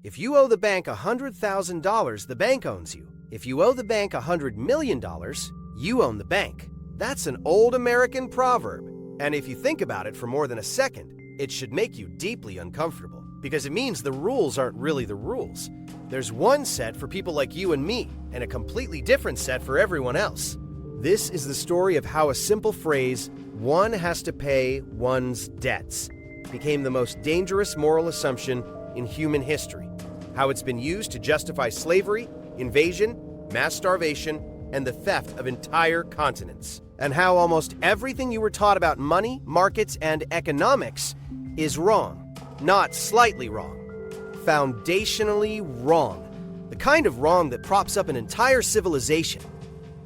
If you owe the bank $100,000, the bank owns you. If you owe the bank $100 million, you own the bank. That's an old American proverb. And if you think about it for more than a second, it should make you deeply uncomfortable, because it means the rules aren't really the rules. There's one set for people like you and me, and a completely different set for everyone else. This is the story of how a simple phrase, "one has to pay one's debts," became the most dangerous moral assumption in human history. How it's been used to justify slavery, invasion, mass starvation, and the theft of entire continents. And how almost everything you were taught about money, markets, and economics is wrong. Not slightly wrong. Foundationally wrong. The kind of wrong that props up an entire civilization.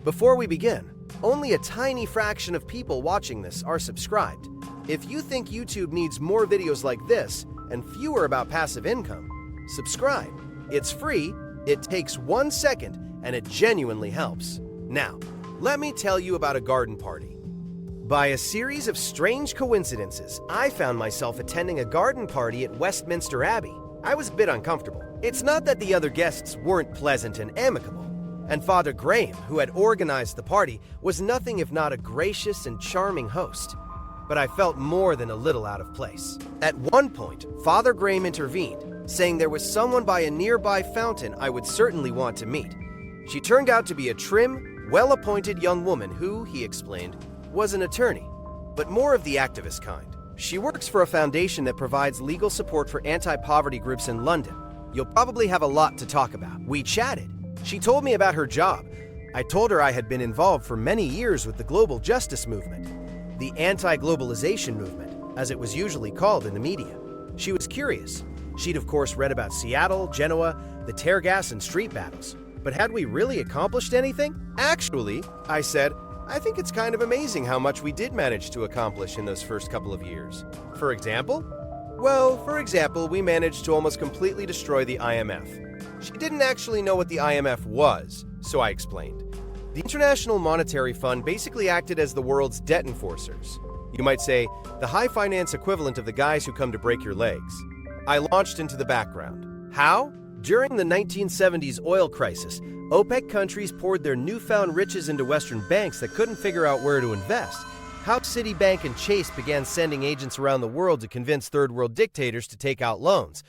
Before we begin, only a tiny fraction of people watching this are subscribed. If you think YouTube needs more videos like this and fewer about passive income, subscribe. It's free, it takes 1 second, and it genuinely helps. Now, let me tell you about a garden party. By a series of strange coincidences, I found myself attending a garden party at Westminster Abbey. I was a bit uncomfortable. It's not that the other guests weren't pleasant and amicable, and Father Graham, who had organized the party, was nothing if not a gracious and charming host. But I felt more than a little out of place. At one point, Father Graham intervened, saying there was someone by a nearby fountain I would certainly want to meet. She turned out to be a trim, well-appointed young woman who, he explained, was an attorney, but more of the activist kind. She works for a foundation that provides legal support for anti-poverty groups in London. You'll probably have a lot to talk about. We chatted. She told me about her job. I told her I had been involved for many years with the global justice movement, the anti-globalization movement, as it was usually called in the media. She was curious. She'd of course read about Seattle, Genoa, the tear gas and street battles. But had we really accomplished anything? Actually, I said, I think it's kind of amazing how much we did manage to accomplish in those first couple of years. For example? Well, for example, we managed to almost completely destroy the IMF. She didn't actually know what the IMF was, so I explained. The International Monetary Fund basically acted as the world's debt enforcers. You might say, the high finance equivalent of the guys who come to break your legs. I launched into the background. How? During the 1970s oil crisis, OPEC countries poured their newfound riches into Western banks that couldn't figure out where to invest. How Citibank and Chase began sending agents around the world to convince third world dictators to take out loans.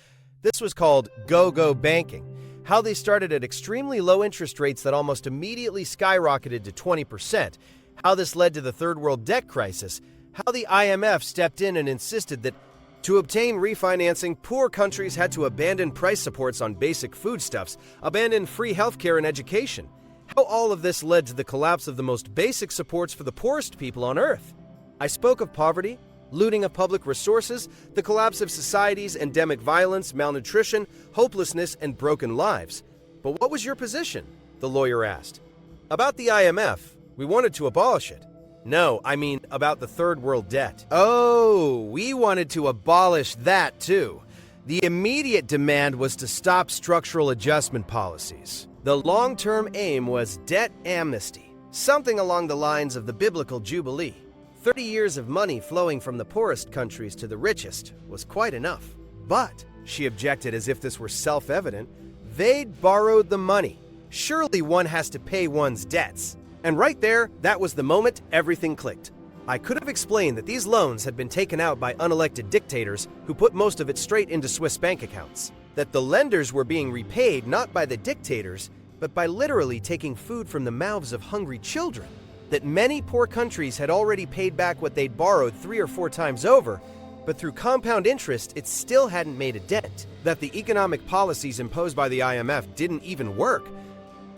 This was called go-go banking. How they started at extremely low interest rates that almost immediately skyrocketed to 20%. How this led to the third world debt crisis. How the IMF stepped in and insisted that to obtain refinancing, poor countries had to abandon price supports on basic foodstuffs, abandon free healthcare and education. How all of this led to the collapse of the most basic supports for the poorest people on Earth. I spoke of poverty, looting of public resources, the collapse of societies, endemic violence, malnutrition, hopelessness, and broken lives. But what was your position? The lawyer asked. About the IMF, we wanted to abolish it. No, I mean about the third world debt. Oh, we wanted to abolish that too. The immediate demand was to stop structural adjustment policies. The long-term aim was debt amnesty, something along the lines of the biblical Jubilee. 30 years of money flowing from the poorest countries to the richest was quite enough. But, she objected as if this were self-evident, they'd borrowed the money. Surely one has to pay one's debts. And right there, that was the moment everything clicked. I could have explained that these loans had been taken out by unelected dictators who put most of it straight into Swiss bank accounts. That the lenders were being repaid not by the dictators, but by literally taking food from the mouths of hungry children. That many poor countries had already paid back what they'd borrowed 3 or 4 times over, but through compound interest, it still hadn't made a dent. That the economic policies imposed by the IMF didn't even work.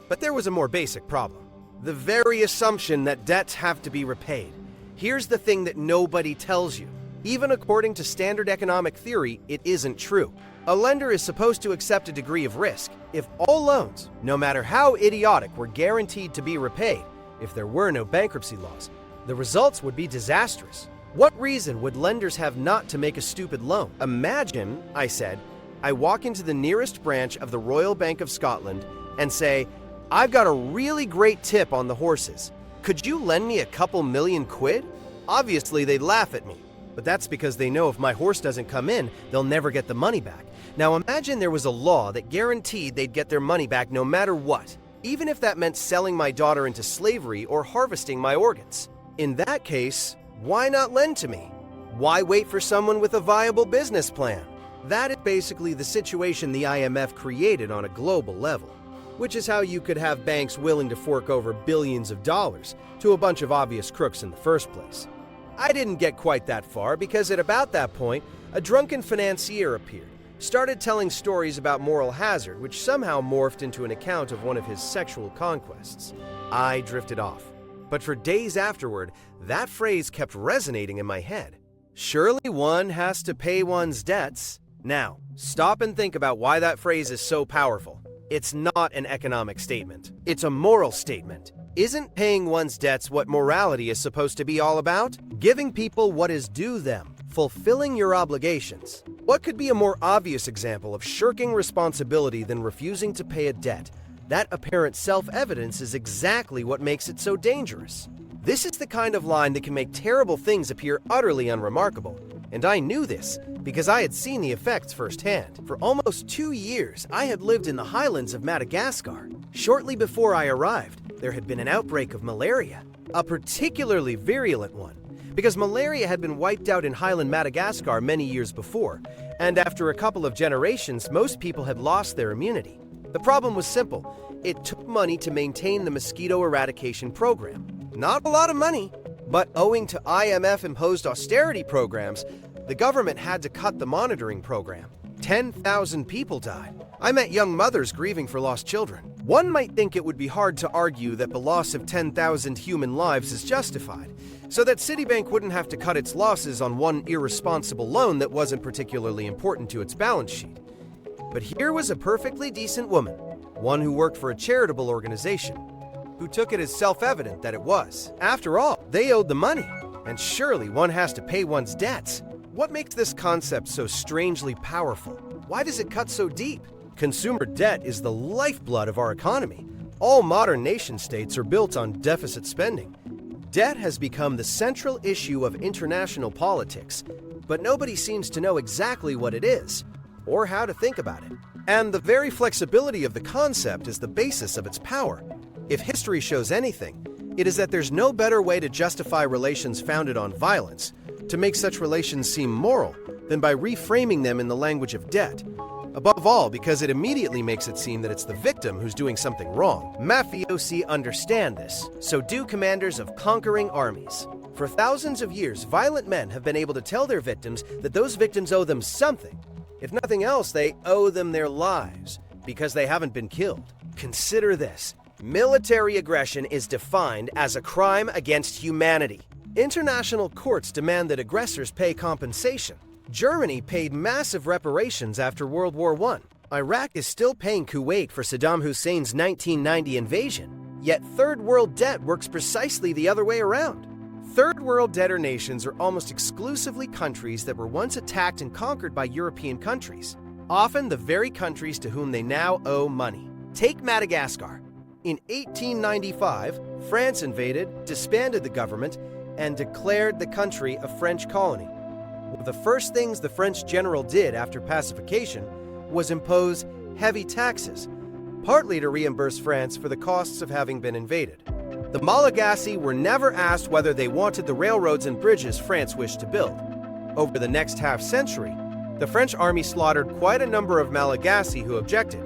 But there was a more basic problem. The very assumption that debts have to be repaid. Here's the thing that nobody tells you. Even according to standard economic theory, it isn't true. A lender is supposed to accept a degree of risk. If all loans, no matter how idiotic, were guaranteed to be repaid, if there were no bankruptcy laws, the results would be disastrous. What reason would lenders have not to make a stupid loan? Imagine, I said, I walk into the nearest branch of the Royal Bank of Scotland and say, I've got a really great tip on the horses. Could you lend me a couple million quid? Obviously, they'd laugh at me. But that's because they know if my horse doesn't come in, they'll never get the money back. Now imagine there was a law that guaranteed they'd get their money back no matter what, even if that meant selling my daughter into slavery or harvesting my organs. In that case, why not lend to me? Why wait for someone with a viable business plan? That is basically the situation the IMF created on a global level, which is how you could have banks willing to fork over billions of dollars to a bunch of obvious crooks in the first place. I didn't get quite that far because at about that point, a drunken financier appeared, started telling stories about moral hazard, which somehow morphed into an account of one of his sexual conquests. I drifted off. But for days afterward, that phrase kept resonating in my head. Surely one has to pay one's debts. Now, stop and think about why that phrase is so powerful. It's not an economic statement. It's a moral statement. Isn't paying one's debts what morality is supposed to be all about? Giving people what is due them, fulfilling your obligations. What could be a more obvious example of shirking responsibility than refusing to pay a debt? That apparent self-evidence is exactly what makes it so dangerous. This is the kind of line that can make terrible things appear utterly unremarkable. And I knew this because I had seen the effects firsthand. For almost 2 years, I had lived in the highlands of Madagascar. Shortly before I arrived, there had been an outbreak of malaria, a particularly virulent one, because malaria had been wiped out in highland Madagascar many years before, and after a couple of generations, most people had lost their immunity. The problem was simple. It took money to maintain the mosquito eradication program. Not a lot of money, but owing to IMF-imposed austerity programs, the government had to cut the monitoring program. 10,000 people died. I met young mothers grieving for lost children. One might think it would be hard to argue that the loss of 10,000 human lives is justified, so that Citibank wouldn't have to cut its losses on one irresponsible loan that wasn't particularly important to its balance sheet. But here was a perfectly decent woman, one who worked for a charitable organization, who took it as self-evident that it was. After all, they owed the money, and surely one has to pay one's debts. What makes this concept so strangely powerful? Why does it cut so deep? Consumer debt is the lifeblood of our economy. All modern nation-states are built on deficit spending. Debt has become the central issue of international politics, but nobody seems to know exactly what it is, or how to think about it. And the very flexibility of the concept is the basis of its power. If history shows anything, it is that there's no better way to justify relations founded on violence, to make such relations seem moral, than by reframing them in the language of debt. Above all, because it immediately makes it seem that it's the victim who's doing something wrong. Mafiosi understand this, so do commanders of conquering armies. For thousands of years, violent men have been able to tell their victims that those victims owe them something. If nothing else, they owe them their lives, because they haven't been killed. Consider this. Military aggression is defined as a crime against humanity. International courts demand that aggressors pay compensation. Germany paid massive reparations after World War I. Iraq is still paying Kuwait for Saddam Hussein's 1990 invasion. Yet Third World debt works precisely the other way around. Third World debtor nations are almost exclusively countries that were once attacked and conquered by European countries, often the very countries to whom they now owe money. Take Madagascar. In 1895, France invaded, disbanded the government, and declared the country a French colony. One of the first things the French general did after pacification was impose heavy taxes, partly to reimburse France for the costs of having been invaded. The Malagasy were never asked whether they wanted the railroads and bridges France wished to build. Over the next half-century, the French army slaughtered quite a number of Malagasy who objected,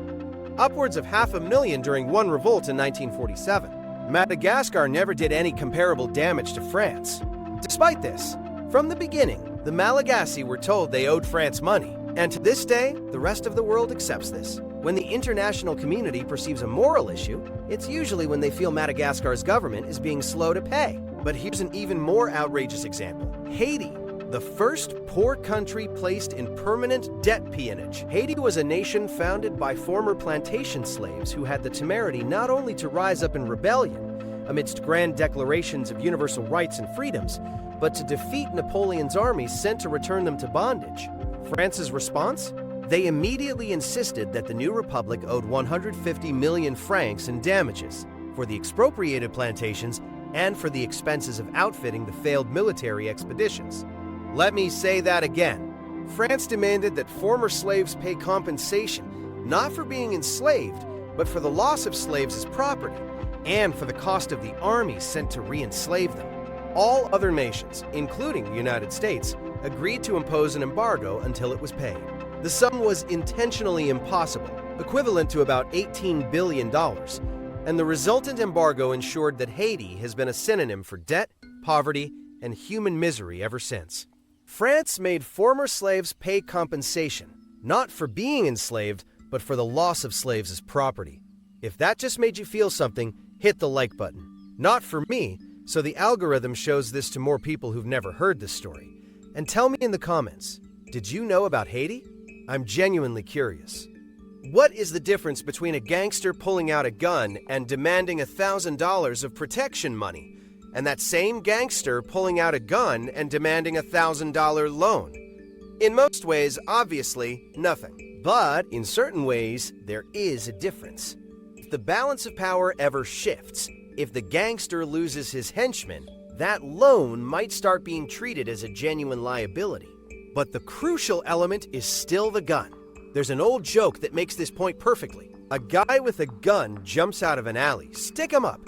upwards of 500,000 during one revolt in 1947. Madagascar never did any comparable damage to France. Despite this, from the beginning, the Malagasy were told they owed France money, and to this day, the rest of the world accepts this. When the international community perceives a moral issue, it's usually when they feel Madagascar's government is being slow to pay. But here's an even more outrageous example. Haiti, the first poor country placed in permanent debt peonage. Haiti was a nation founded by former plantation slaves who had the temerity not only to rise up in rebellion amidst grand declarations of universal rights and freedoms, but to defeat Napoleon's armies sent to return them to bondage. France's response? They immediately insisted that the new republic owed 150 million francs in damages for the expropriated plantations and for the expenses of outfitting the failed military expeditions. Let me say that again. France demanded that former slaves pay compensation, not for being enslaved, but for the loss of slaves as property, and for the cost of the armies sent to re-enslave them. All other nations, including the United States, agreed to impose an embargo until it was paid. The sum was intentionally impossible, equivalent to about $18 billion, and the resultant embargo ensured that Haiti has been a synonym for debt, poverty, and human misery ever since. France made former slaves pay compensation, not for being enslaved, but for the loss of slaves as property. If that just made you feel something, hit the like button. Not for me, so the algorithm shows this to more people who've never heard this story. And tell me in the comments, did you know about Haiti? I'm genuinely curious. What is the difference between a gangster pulling out a gun and demanding $1,000 of protection money, and that same gangster pulling out a gun and demanding a $1,000 loan? In most ways, obviously, nothing. But in certain ways, there is a difference. If the balance of power ever shifts, if the gangster loses his henchmen, that loan might start being treated as a genuine liability. But the crucial element is still the gun. There's an old joke that makes this point perfectly. A guy with a gun jumps out of an alley. Stick him up.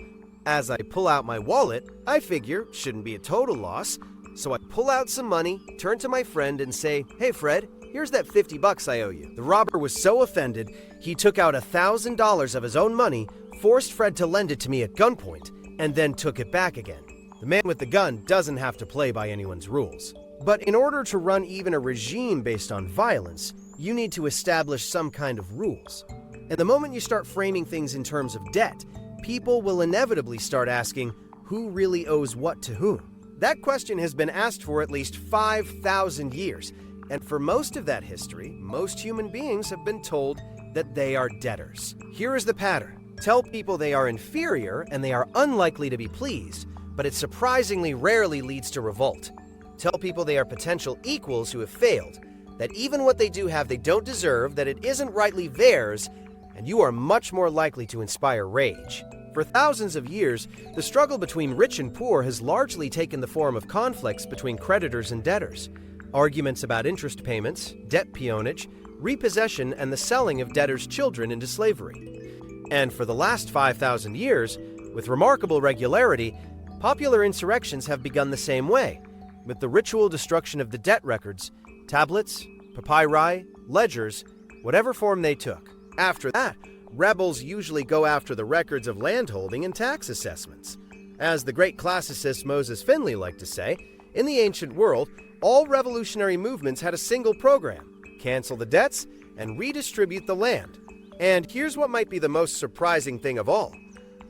As I pull out my wallet, I figure shouldn't be a total loss, so I pull out some money, turn to my friend and say, "Hey Fred, here's that $50 I owe you." The robber was so offended, he took out $1,000 of his own money, forced Fred to lend it to me at gunpoint, and then took it back again. The man with the gun doesn't have to play by anyone's rules. But in order to run even a regime based on violence, you need to establish some kind of rules. And the moment you start framing things in terms of debt, people will inevitably start asking, who really owes what to whom? That question has been asked for at least 5,000 years, and for most of that history, most human beings have been told that they are debtors. Here is the pattern. Tell people they are inferior and they are unlikely to be pleased, but it surprisingly rarely leads to revolt. Tell people they are potential equals who have failed, that even what they do have they don't deserve, that it isn't rightly theirs, and you are much more likely to inspire rage. For thousands of years, the struggle between rich and poor has largely taken the form of conflicts between creditors and debtors, arguments about interest payments, debt peonage, repossession, and the selling of debtors' children into slavery. And for the last 5,000 years, with remarkable regularity, popular insurrections have begun the same way, with the ritual destruction of the debt records, tablets, papyri, ledgers, whatever form they took. After that, rebels usually go after the records of landholding and tax assessments. As the great classicist Moses Finley liked to say, in the ancient world, all revolutionary movements had a single program: cancel the debts and redistribute the land. And here's what might be the most surprising thing of all.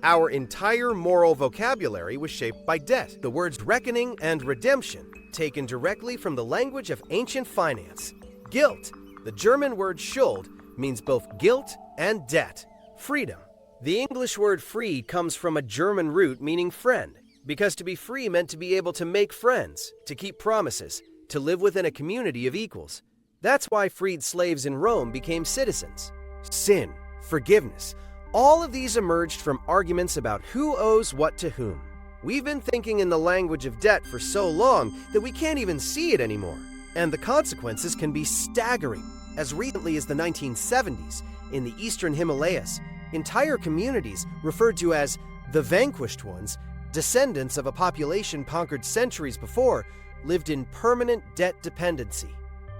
Our entire moral vocabulary was shaped by debt, the words reckoning and redemption, taken directly from the language of ancient finance. Guilt, the German word Schuld, means both guilt and debt. Freedom. The English word free comes from a German root meaning friend, because to be free meant to be able to make friends, to keep promises, to live within a community of equals. That's why freed slaves in Rome became citizens. Sin, forgiveness, all of these emerged from arguments about who owes what to whom. We've been thinking in the language of debt for so long that we can't even see it anymore. And the consequences can be staggering. As recently as the 1970s, in the eastern Himalayas, entire communities referred to as the vanquished ones, descendants of a population conquered centuries before, lived in permanent debt dependency.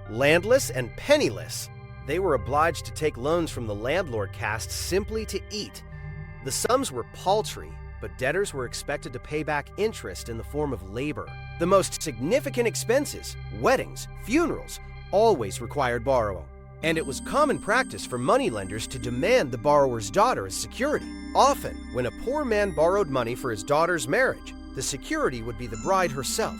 Landless and penniless, they were obliged to take loans from the landlord caste simply to eat. The sums were paltry, but debtors were expected to pay back interest in the form of labor. The most significant expenses, weddings, funerals, always required borrowing. And it was common practice for moneylenders to demand the borrower's daughter as security. Often, when a poor man borrowed money for his daughter's marriage, the security would be the bride herself.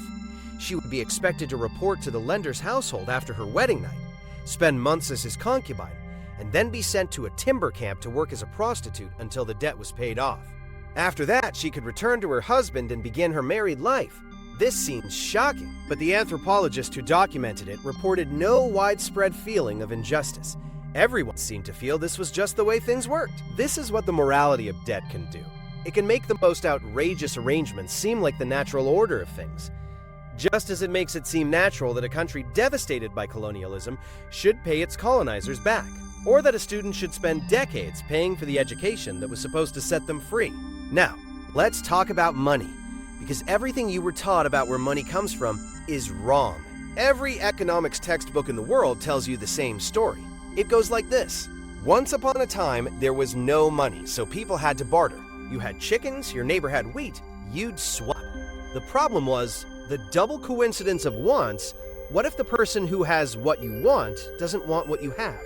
She would be expected to report to the lender's household after her wedding night, spend months as his concubine, and then be sent to a timber camp to work as a prostitute until the debt was paid off. After that, she could return to her husband and begin her married life. This seems shocking, but the anthropologist who documented it reported no widespread feeling of injustice. Everyone seemed to feel this was just the way things worked. This is what the morality of debt can do. It can make the most outrageous arrangements seem like the natural order of things. just as it makes it seem natural that a country devastated by colonialism should pay its colonizers back, or that a student should spend decades paying for the education that was supposed to set them free. Now, let's talk about money, because everything you were taught about where money comes from is wrong. Every economics textbook in the world tells you the same story. It goes like this. Once upon a time, there was no money, so people had to barter. You had chickens, your neighbor had wheat, you'd swap. The problem was the double coincidence of wants. What if the person who has what you want doesn't want what you have?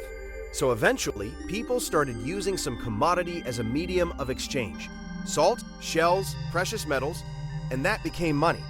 So eventually, people started using some commodity as a medium of exchange. Salt, shells, precious metals, and that became money.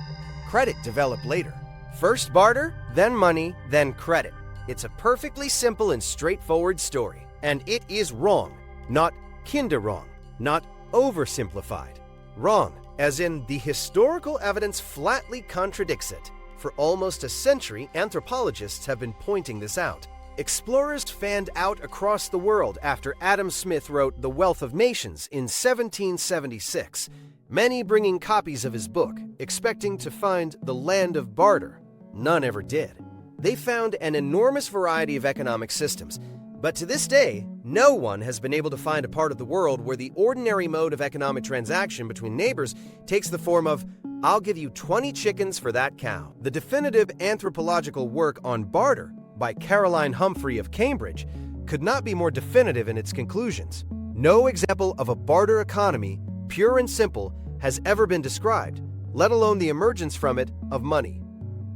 Credit developed later. First barter, then money, then credit. It's a perfectly simple and straightforward story. And it is wrong, not kinder wrong, not oversimplified. Wrong, as in the historical evidence flatly contradicts it. For almost a century, anthropologists have been pointing this out. Explorers fanned out across the world after Adam Smith wrote The Wealth of Nations in 1776, many bringing copies of his book, expecting to find the land of barter. None ever did. They found an enormous variety of economic systems, but to this day, no one has been able to find a part of the world where the ordinary mode of economic transaction between neighbors takes the form of, "I'll give you 20 chickens for that cow." The definitive anthropological work on barter by Caroline Humphrey of Cambridge could not be more definitive in its conclusions. No example of a barter economy, pure and simple, has ever been described, let alone the emergence from it of money.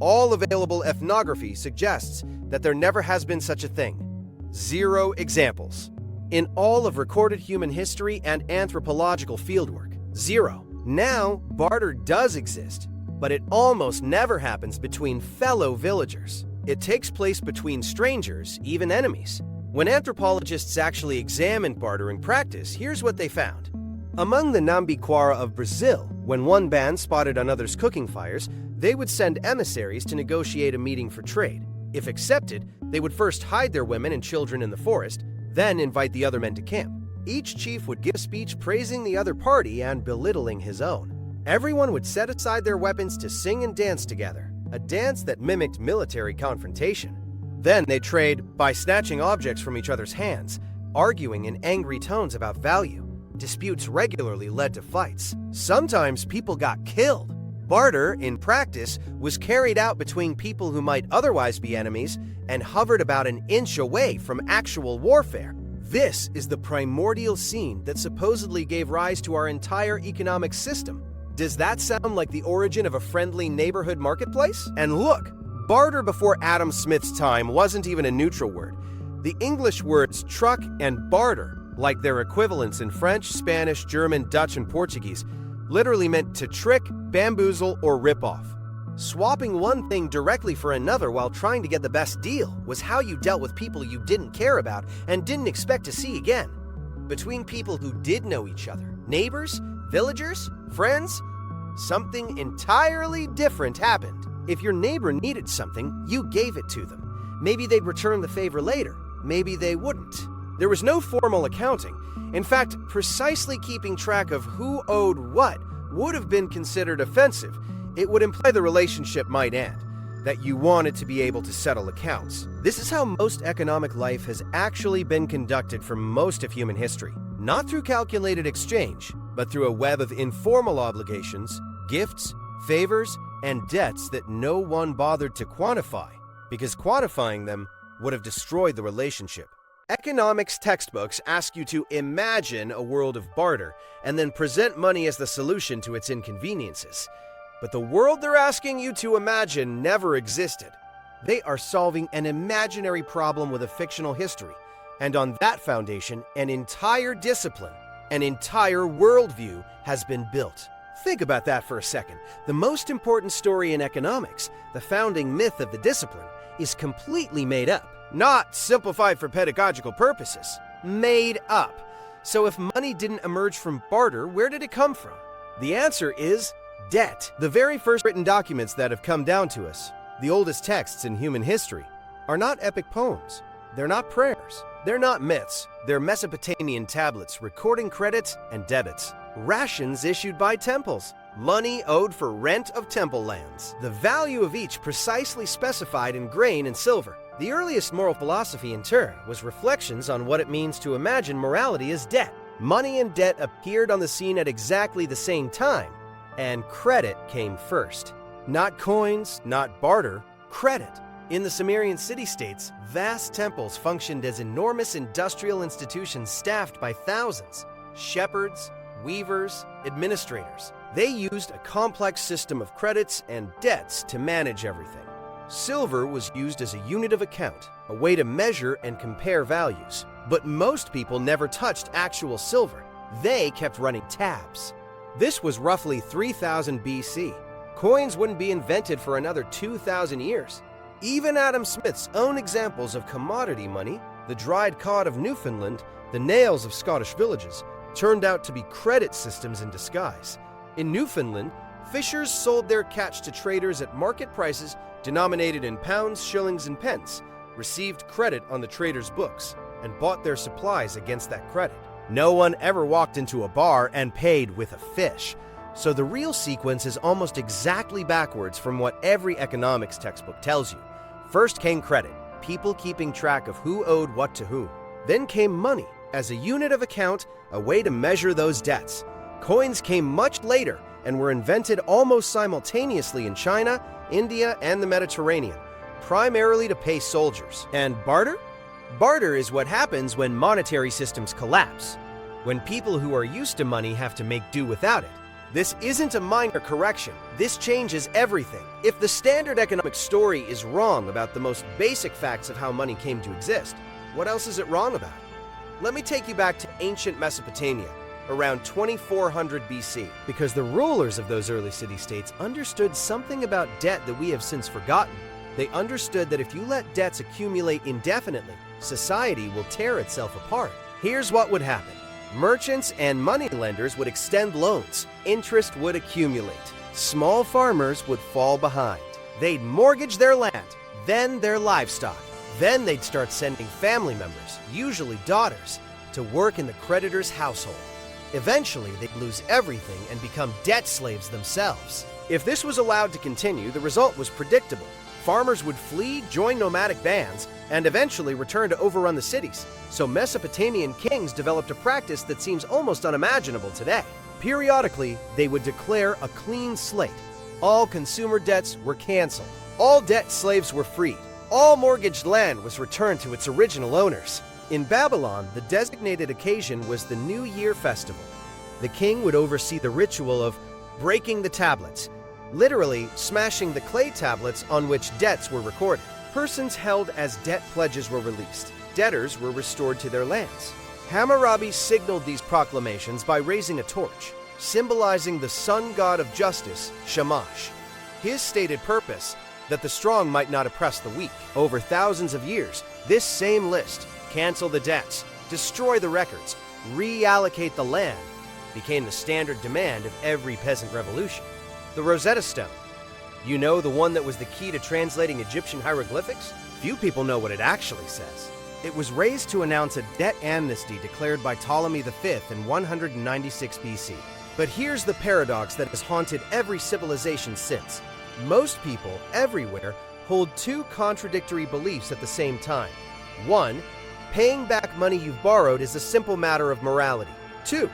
All available ethnography suggests that there never has been such a thing. 0 examples. In all of recorded human history and anthropological fieldwork, 0. Now, barter does exist, but it almost never happens between fellow villagers. It takes place between strangers, even enemies. When anthropologists actually examined bartering practice, here's what they found. Among the Nambiquara of Brazil, when one band spotted another's cooking fires, they would send emissaries to negotiate a meeting for trade. If accepted, they would first hide their women and children in the forest, then invite the other men to camp. Each chief would give a speech praising the other party and belittling his own. Everyone would set aside their weapons to sing and dance together, a dance that mimicked military confrontation. Then they'd trade by snatching objects from each other's hands, arguing in angry tones about value. Disputes regularly led to fights. Sometimes people got killed. Barter, in practice, was carried out between people who might otherwise be enemies and hovered about an inch away from actual warfare. This is the primordial scene that supposedly gave rise to our entire economic system. Does that sound like the origin of a friendly neighborhood marketplace? And look, barter before Adam Smith's time wasn't even a neutral word. The English words truck and barter, like their equivalents in French, Spanish, German, Dutch, and Portuguese, literally meant to trick, bamboozle, or rip off. Swapping one thing directly for another while trying to get the best deal was how you dealt with people you didn't care about and didn't expect to see again. Between people who did know each other, neighbors, villagers, friends, something entirely different happened. If your neighbor needed something, you gave it to them. Maybe they'd return the favor later. Maybe they wouldn't. There was no formal accounting. In fact, precisely keeping track of who owed what would have been considered offensive. It would imply the relationship might end, that you wanted to be able to settle accounts. This is how most economic life has actually been conducted for most of human history. Not through calculated exchange, but through a web of informal obligations, gifts, favors, and debts that no one bothered to quantify, because quantifying them would have destroyed the relationship. Economics textbooks ask you to imagine a world of barter and then present money as the solution to its inconveniences. But the world they're asking you to imagine never existed. They are solving an imaginary problem with a fictional history, and on that foundation, an entire discipline, an entire worldview has been built. Think about that for a second. The most important story in economics, the founding myth of the discipline, is completely made up. Not simplified for pedagogical purposes. Made up. So if money didn't emerge from barter, where did it come from? The answer is debt. The very first written documents that have come down to us, the oldest texts in human history, are not epic poems. They're not prayers. They're not myths. They're Mesopotamian tablets recording credits and debits. Rations issued by temples. money owed for rent of temple lands, the value of each precisely specified in grain and silver. The earliest moral philosophy, in turn, was reflections on what it means to imagine morality as debt. Money and debt appeared on the scene at exactly the same time, and credit came first. Not coins, not barter, credit. In the Sumerian city-states, vast temples functioned as enormous industrial institutions staffed by thousands. Shepherds, weavers, administrators. They used a complex system of credits and debts to manage everything. Silver was used as a unit of account, a way to measure and compare values. But most people never touched actual silver. They kept running tabs. This was roughly 3000 BC. Coins wouldn't be invented for another 2,000 years. Even Adam Smith's own examples of commodity money, the dried cod of Newfoundland, the nails of Scottish villages, turned out to be credit systems in disguise. In Newfoundland, fishers sold their catch to traders at market prices denominated in pounds, shillings, and pence, received credit on the traders' books, and bought their supplies against that credit. No one ever walked into a bar and paid with a fish. So the real sequence is almost exactly backwards from what every economics textbook tells you. First came credit, people keeping track of who owed what to whom. Then came money, as a unit of account, a way to measure those debts. Coins came much later and were invented almost simultaneously in China, India, and the Mediterranean, primarily to pay soldiers. And barter? Barter is what happens when monetary systems collapse, when people who are used to money have to make do without it. This isn't a minor correction. This changes everything. If the standard economic story is wrong about the most basic facts of how money came to exist, what else is it wrong about? Let me take you back to ancient Mesopotamia, around 2400 BC, because the rulers of those early city-states understood something about debt that we have since forgotten. They understood that if you let debts accumulate indefinitely, society will tear itself apart. Here's what would happen. Merchants and moneylenders would extend loans. Interest would accumulate. Small farmers would fall behind. They'd mortgage their land, then their livestock. Then they'd start sending family members, usually daughters, to work in the creditor's household. Eventually, they'd lose everything and become debt slaves themselves. If this was allowed to continue, the result was predictable. Farmers would flee, join nomadic bands, and eventually return to overrun the cities. So Mesopotamian kings developed a practice that seems almost unimaginable today. Periodically, they would declare a clean slate. All consumer debts were canceled. All debt slaves were freed. All mortgaged land was returned to its original owners. In Babylon, the designated occasion was the New Year festival. The king would oversee the ritual of breaking the tablets, literally smashing the clay tablets on which debts were recorded. Persons held as debt pledges were released. Debtors were restored to their lands. Hammurabi signaled these proclamations by raising a torch, symbolizing the sun god of justice, Shamash. His stated purpose, that the strong might not oppress the weak. Over thousands of years, this same list, cancel the debts, destroy the records, reallocate the land, became the standard demand of every peasant revolution. The Rosetta Stone. You know, the one that was the key to translating Egyptian hieroglyphics? Few people know what it actually says. It was raised to announce a debt amnesty declared by Ptolemy V in 196 BC. But here's the paradox that has haunted every civilization since. Most people, everywhere, hold two contradictory beliefs at the same time. One, paying back money you've borrowed is a simple matter of morality. Two,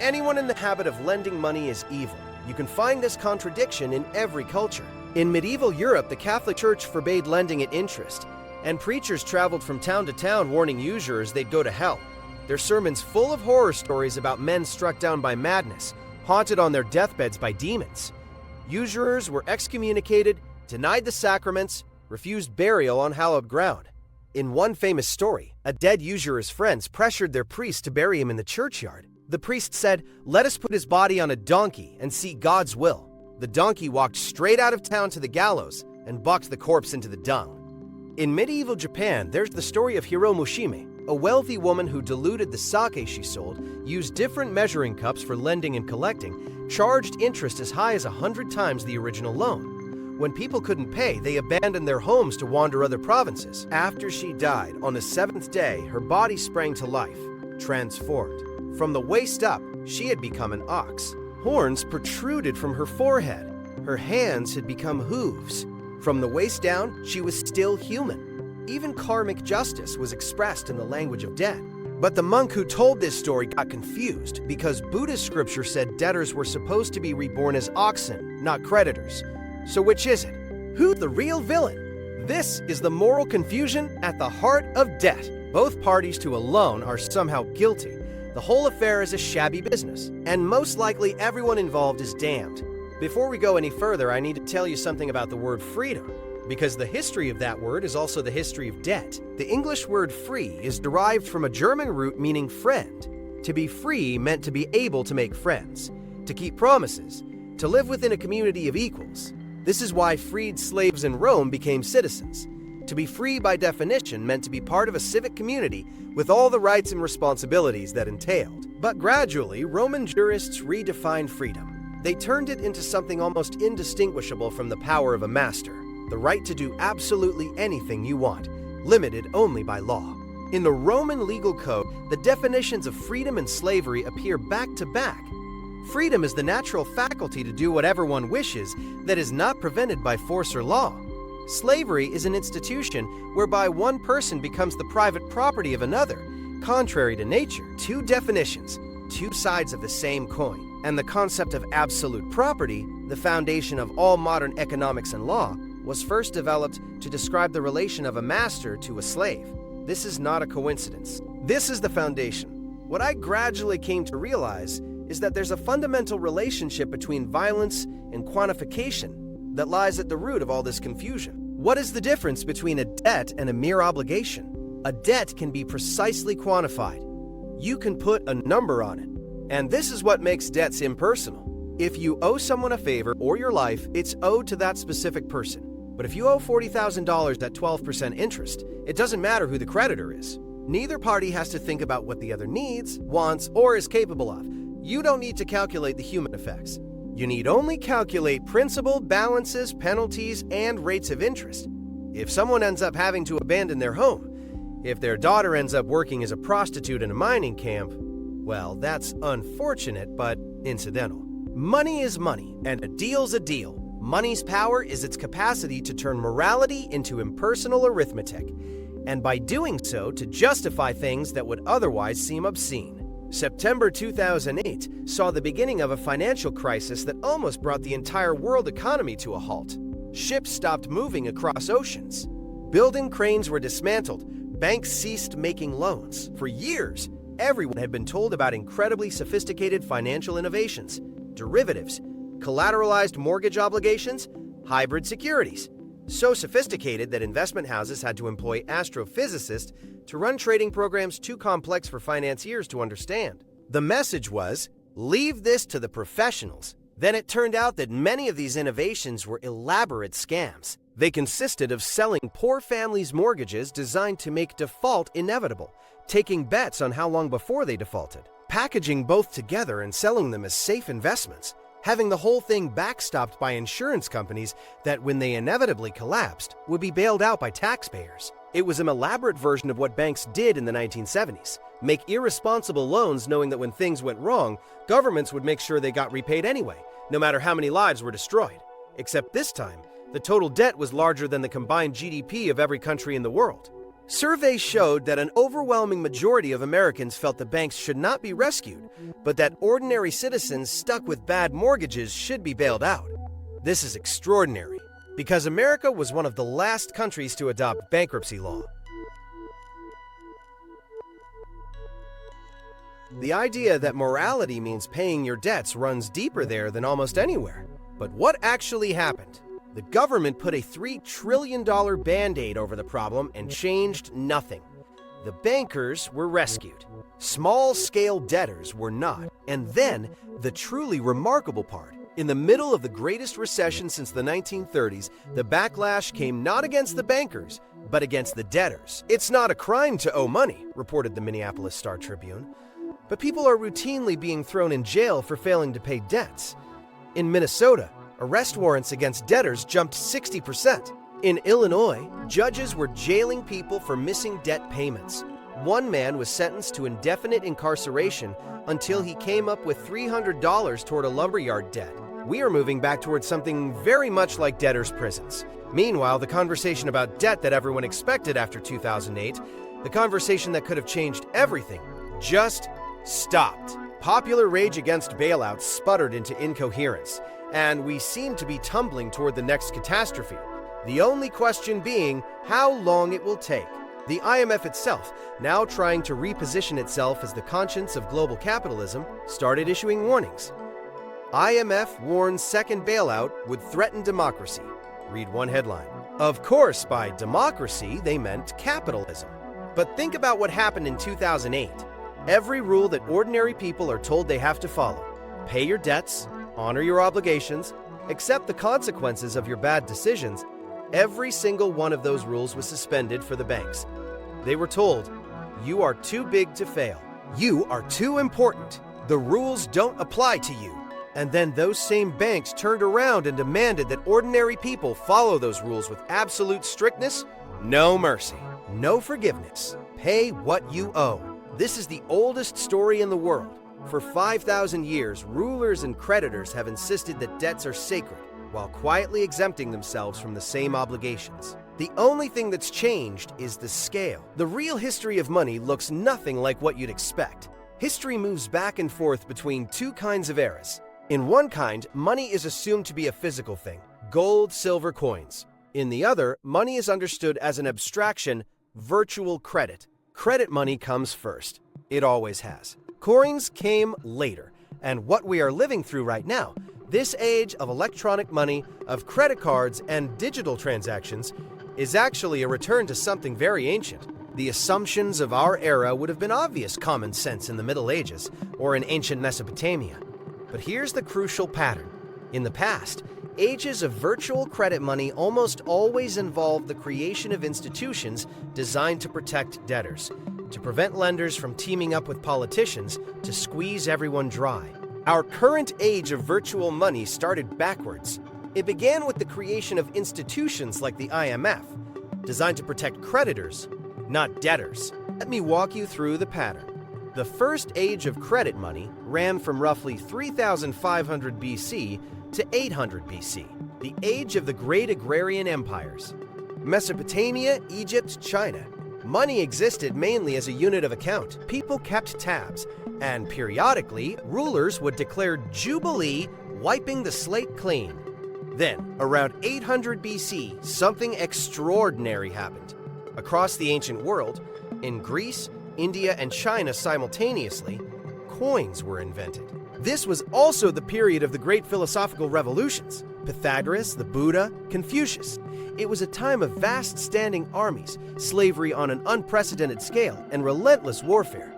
anyone in the habit of lending money is evil. You can find this contradiction in every culture. In medieval Europe, the Catholic Church forbade lending at interest, and preachers traveled from town to town warning usurers they'd go to hell. Their sermons full of horror stories about men struck down by madness, haunted on their deathbeds by demons. Usurers were excommunicated, denied the sacraments, refused burial on hallowed ground. In one famous story, a dead usurer's friends pressured their priest to bury him in the churchyard. The priest said, "Let us put his body on a donkey and see God's will." The donkey walked straight out of town to the gallows and bucked the corpse into the dung. In medieval Japan, there's the story of Hiro Mushime, a wealthy woman who diluted the sake she sold, used different measuring cups for lending and collecting, charged interest as high as 100 times the original loan. When people couldn't pay, they abandoned their homes to wander other provinces. After she died, on the 7th day, her body sprang to life, transformed. From the waist up, she had become an ox, Horns protruded from her forehead. Her hands had become hooves. From the waist down, she was still human. Even karmic justice was expressed in the language of debt. But the monk who told this story got confused because Buddhist scripture said debtors were supposed to be reborn as oxen, not creditors. So which is it? Who's the real villain? This is the moral confusion at the heart of debt. Both parties to a loan are somehow guilty. The whole affair is a shabby business, and most likely everyone involved is damned. Before we go any further, I need to tell you something about the word freedom, because the history of that word is also the history of debt. The English word free is derived from a German root meaning friend. To be free meant to be able to make friends, to keep promises, to live within a community of equals. This is why freed slaves in Rome became citizens. To be free by definition meant to be part of a civic community with all the rights and responsibilities that entailed. But gradually, Roman jurists redefined freedom. They turned it into something almost indistinguishable from the power of a master, the right to do absolutely anything you want, limited only by law. In the Roman legal code, the definitions of freedom and slavery appear back to back. Freedom is the natural faculty to do whatever one wishes that is not prevented by force or law. Slavery is an institution whereby one person becomes the private property of another, contrary to nature. Two definitions, two sides of the same coin. And the concept of absolute property, the foundation of all modern economics and law, was first developed to describe the relation of a master to a slave. This is not a coincidence. This is the foundation. What I gradually came to realize is that there's a fundamental relationship between violence and quantification that lies at the root of all this confusion. What is the difference between a debt and a mere obligation? A debt can be precisely quantified. You can put a number on it. And this is what makes debts impersonal. If you owe someone a favor or your life, it's owed to that specific person. But if you owe $40,000 at 12% interest, it doesn't matter who the creditor is. Neither party has to think about what the other needs, wants, or is capable of. You don't need to calculate the human effects. You need only calculate principal, balances, penalties, and rates of interest. If someone ends up having to abandon their home, if their daughter ends up working as a prostitute in a mining camp, well, that's unfortunate, but incidental. Money is money, and a deal's a deal. Money's power is its capacity to turn morality into impersonal arithmetic, and by doing so, to justify things that would otherwise seem obscene. September 2008 saw the beginning of a financial crisis that almost brought the entire world economy to a halt. Ships stopped moving across oceans. Building cranes were dismantled. Banks ceased making loans. For years, everyone had been told about incredibly sophisticated financial innovations, derivatives, collateralized mortgage obligations, hybrid securities. So sophisticated that investment houses had to employ astrophysicists to run trading programs too complex for financiers to understand. The message was, leave this to the professionals. Then it turned out that many of these innovations were elaborate scams. They consisted of selling poor families' mortgages designed to make default inevitable, taking bets on how long before they defaulted, packaging both together and selling them as safe investments, having the whole thing backstopped by insurance companies that, when they inevitably collapsed, would be bailed out by taxpayers. It was an elaborate version of what banks did in the 1970s, make irresponsible loans knowing that when things went wrong, governments would make sure they got repaid anyway, no matter how many lives were destroyed. Except this time, the total debt was larger than the combined GDP of every country in the world. Surveys showed that an overwhelming majority of Americans felt the banks should not be rescued, but that ordinary citizens stuck with bad mortgages should be bailed out. This is extraordinary, because America was one of the last countries to adopt bankruptcy law. The idea that morality means paying your debts runs deeper there than almost anywhere. But what actually happened? The government put a $3 trillion band-aid over the problem and changed nothing. The bankers were rescued. Small-scale debtors were not. And then, the truly remarkable part. In the middle of the greatest recession since the 1930s, the backlash came not against the bankers, but against the debtors. It's not a crime to owe money, reported the Minneapolis Star-Tribune. But people are routinely being thrown in jail for failing to pay debts. In Minnesota, arrest warrants against debtors jumped 60%. In Illinois, judges were jailing people for missing debt payments. One man was sentenced to indefinite incarceration until he came up with $300 toward a lumberyard debt. We are moving back towards something very much like debtors' prisons. Meanwhile, the conversation about debt that everyone expected after 2008, the conversation that could have changed everything, just stopped. Popular rage against bailouts sputtered into incoherence, and we seem to be tumbling toward the next catastrophe. The only question being how long it will take. The IMF itself, now trying to reposition itself as the conscience of global capitalism, started issuing warnings. IMF warns second bailout would threaten democracy. Read one headline. Of course, by democracy, they meant capitalism. But think about what happened in 2008. Every rule that ordinary people are told they have to follow. Pay your debts, honor your obligations, accept the consequences of your bad decisions. Every single one of those rules was suspended for the banks. They were told, you are too big to fail. You are too important. The rules don't apply to you. And then those same banks turned around and demanded that ordinary people follow those rules with absolute strictness, no mercy, no forgiveness. Pay what you owe. This is the oldest story in the world. For 5,000 years, rulers and creditors have insisted that debts are sacred, while quietly exempting themselves from the same obligations. The only thing that's changed is the scale. The real history of money looks nothing like what you'd expect. History moves back and forth between two kinds of eras. In one kind, money is assumed to be a physical thing, gold, silver, coins. In the other, money is understood as an abstraction, virtual credit. Credit money comes first. It always has. Coins came later, and what we are living through right now, this age of electronic money, of credit cards and digital transactions, is actually a return to something very ancient. The assumptions of our era would have been obvious common sense in the Middle Ages or in ancient Mesopotamia. But here's the crucial pattern. In the past, ages of virtual credit money almost always involved the creation of institutions designed to protect debtors, to prevent lenders from teaming up with politicians to squeeze everyone dry. Our current age of virtual money started backwards. It began with the creation of institutions like the IMF, designed to protect creditors, not debtors. Let me walk you through the pattern. The first age of credit money ran from roughly 3,500 BC to 800 BC, the age of the great agrarian empires. Mesopotamia, Egypt, China. Money existed mainly as a unit of account. People kept tabs, and periodically, rulers would declare jubilee, wiping the slate clean. Then, around 800 BC, something extraordinary happened. Across the ancient world, in Greece, India, and China simultaneously, coins were invented. This was also the period of the great philosophical revolutions: Pythagoras, the Buddha, Confucius. It was a time of vast standing armies, slavery on an unprecedented scale, and relentless warfare.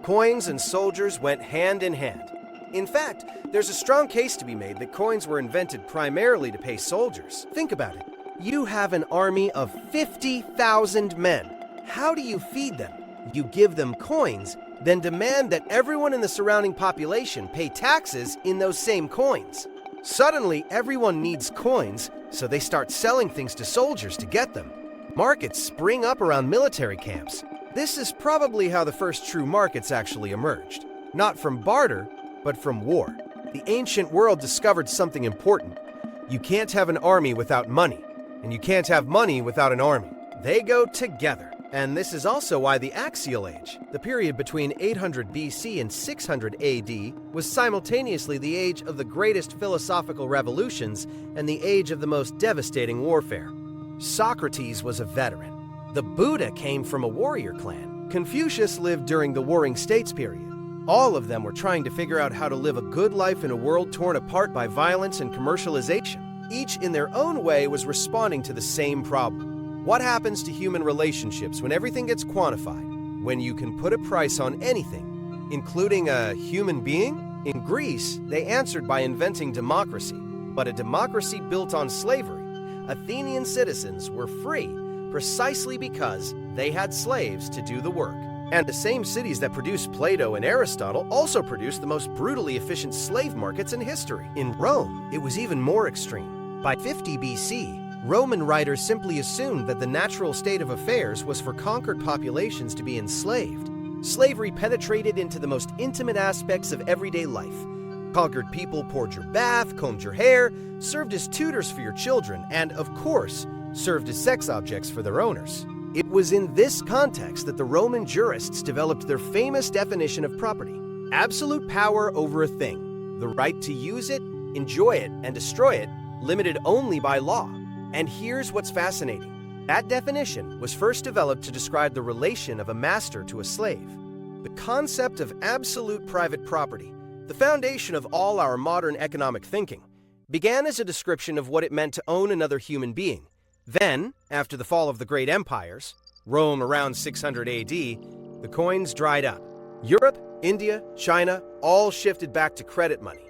Coins and soldiers went hand in hand. In fact, there's a strong case to be made that coins were invented primarily to pay soldiers. Think about it. You have an army of 50,000 men. How do you feed them? You give them coins, then demand that everyone in the surrounding population pay taxes in those same coins. Suddenly, everyone needs coins, so they start selling things to soldiers to get them. Markets spring up around military camps. This is probably how the first true markets actually emerged. Not from barter, but from war. The ancient world discovered something important. You can't have an army without money, and you can't have money without an army. They go together. And this is also why the Axial Age, the period between 800 BC and 600 AD, was simultaneously the age of the greatest philosophical revolutions and the age of the most devastating warfare. Socrates was a veteran. The Buddha came from a warrior clan. Confucius lived during the Warring States period. All of them were trying to figure out how to live a good life in a world torn apart by violence and commercialization. Each in their own way was responding to the same problem. What happens to human relationships when everything gets quantified? When you can put a price on anything, including a human being? In Greece, they answered by inventing democracy, but a democracy built on slavery. Athenian citizens were free precisely because they had slaves to do the work. And the same cities that produced Plato and Aristotle also produced the most brutally efficient slave markets in history. In Rome, it was even more extreme. By 50 BC, Roman writers simply assumed that the natural state of affairs was for conquered populations to be enslaved. Slavery penetrated into the most intimate aspects of everyday life. Conquered people poured your bath, combed your hair, served as tutors for your children, and, of course, served as sex objects for their owners. It was in this context that the Roman jurists developed their famous definition of property: absolute power over a thing, the right to use it, enjoy it, and destroy it, limited only by law. And here's what's fascinating. That definition was first developed to describe the relation of a master to a slave. The concept of absolute private property, the foundation of all our modern economic thinking, began as a description of what it meant to own another human being. Then, after the fall of the great empires, Rome around 600 AD, the coins dried up. Europe, India, China all shifted back to credit money.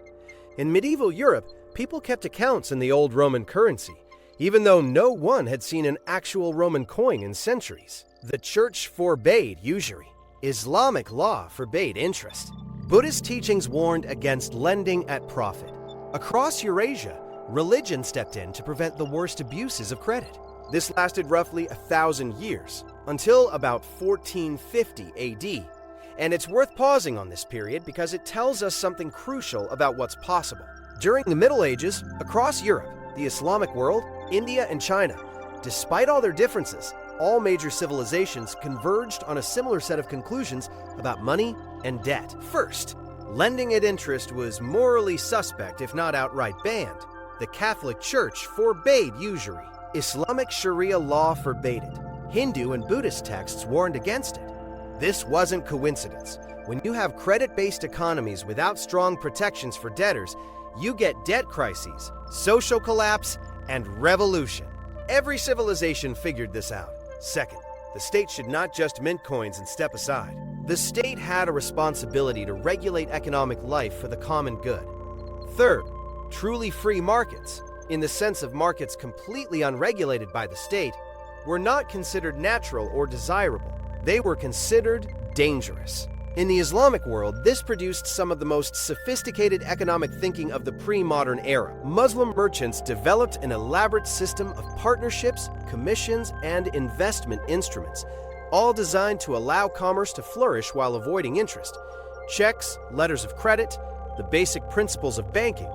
In medieval Europe, people kept accounts in the old Roman currency, even though no one had seen an actual Roman coin in centuries. The church forbade usury. Islamic law forbade interest. Buddhist teachings warned against lending at profit. Across Eurasia, religion stepped in to prevent the worst abuses of credit. This lasted roughly 1,000 years, until about 1450 AD. And it's worth pausing on this period because it tells us something crucial about what's possible. During the Middle Ages, across Europe, the Islamic world, India, and China, despite all their differences, all major civilizations converged on a similar set of conclusions about money and debt. First, lending at interest was morally suspect, if not outright banned. The Catholic Church forbade usury. Islamic Sharia law forbade it. Hindu and Buddhist texts warned against it. This wasn't coincidence. When you have credit-based economies without strong protections for debtors, you get debt crises, social collapse, and revolution. Every civilization figured this out. Second, the state should not just mint coins and step aside. The state had a responsibility to regulate economic life for the common good. Third, truly free markets, in the sense of markets completely unregulated by the state, were not considered natural or desirable. They were considered dangerous. In the Islamic world, this produced some of the most sophisticated economic thinking of the pre-modern era. Muslim merchants developed an elaborate system of partnerships, commissions, and investment instruments, all designed to allow commerce to flourish while avoiding interest. Checks, letters of credit, the basic principles of banking.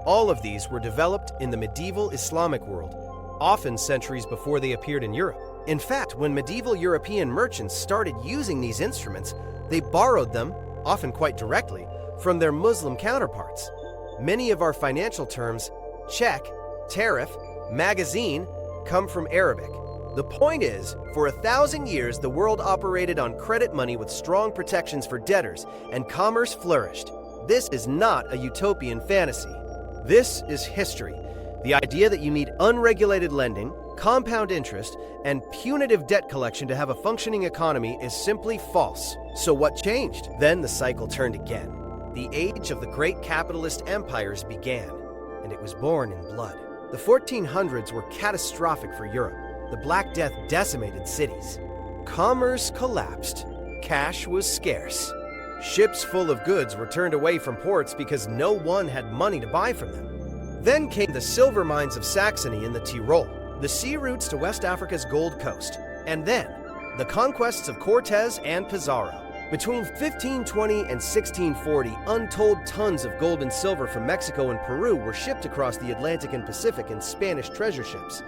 All of these were developed in the medieval Islamic world, often centuries before they appeared in Europe. In fact, when medieval European merchants started using these instruments, they borrowed them, often quite directly, from their Muslim counterparts. Many of our financial terms, check, tariff, magazine, come from Arabic. The point is, for 1,000 years, the world operated on credit money with strong protections for debtors, and commerce flourished. This is not a utopian fantasy. This is history. The idea that you need unregulated lending, compound interest, and punitive debt collection to have a functioning economy is simply false. So what changed? Then the cycle turned again. The age of the great capitalist empires began, and it was born in blood. The 1400s were catastrophic for Europe. The Black Death decimated cities. Commerce collapsed. Cash was scarce. Ships full of goods were turned away from ports because no one had money to buy from them. Then came the silver mines of Saxony in the Tyrol, the sea routes to West Africa's Gold Coast, and then the conquests of Cortez and Pizarro. Between 1520 and 1640, untold tons of gold and silver from Mexico and Peru were shipped across the Atlantic and Pacific in Spanish treasure ships.